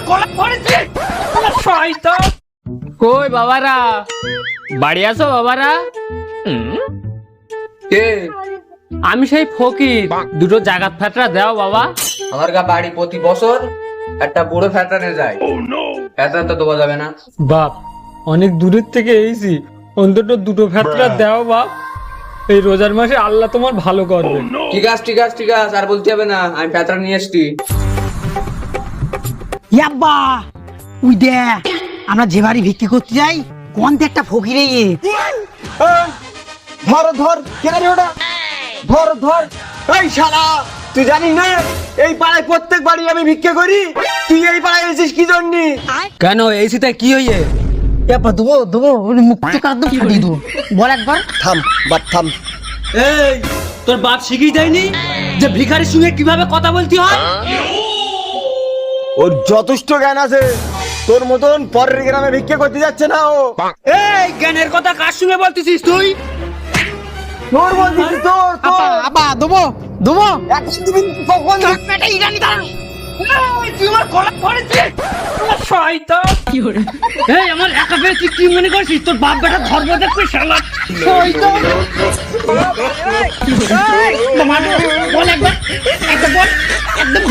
গলা পড়েছে শয়তান। কই বাবারা, বাড়ি আসো বাবারা। কে? আমি সেই ফকির, দুটো জাগাত ফ্যাটরা দাও বাবা। আমার বাড়ি প্রতি বছর একটা বুড়ো ফ্যাটানে যায়, ফ্যাটান তো দেওয়া যাবে না। বাপ, অনেক দূরের থেকে এসেছি, অন্তত দুটো ফ্যাটরা দাও বাপ। এই রোজার মাসে আল্লাহ তোমার ভালো করবে। ঠিক আছে ঠিক আছে ঠিক আছে, আর বলতে হবে না, আমি ফ্যাটান নিয়ে এসছি। ইয়াব্বা উই দে, আমরা যে বাড়ি ভিক্ষি করতে যাই কোন একটা ফকিরে ইয়ে। ধর ধর, কেন রে ওটা? ধর ধর। এই শালা, তুই জানিস না এই পাড়ায় প্রত্যেক বাড়ি আমি ভিক্ষা করি? তুই এই পাড়ায় এসেছিস কি জন্য? কেন এই শীতে কি হইয়ে? ইয়াব্বা দেবো দেবো, মুক্ত কার দেবো ফাটিয়ে দেবো। বল একবার। থাম বাট থাম। এই তোর বাপ শিখিয়ে দেয়নি যে ভিখারির সঙ্গে কিভাবে কথা বলতে হয়? ওর যথেষ্ট জ্ঞান আছে, তোর মতন পরের গ্রামে ভিক্ষা করতে যাচ্ছে না ও। এই জ্ঞানের কথা কার সঙ্গে বলতেছিস তুই? তোর বলছিস, তোর তোর। আবা দেবো দেবো। এখন দিবি কখন? পেটে ইরানি দাঁড়ানো। তুই আমার গলা পড়েছে শয়তান। এই আমার একা পেয়ে তুই কি মনে করছিস? তোর বাপ বেটা ধর্ম দেখবে শালা শয়তান। বল একবার, একটা বল, একদম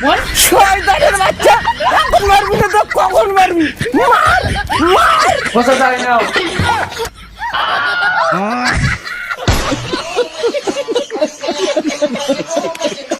বল। শয়তানের বাচ্চা, এখন মারবি না তো কখন মারবি? মার মার। বসে যাই নাও।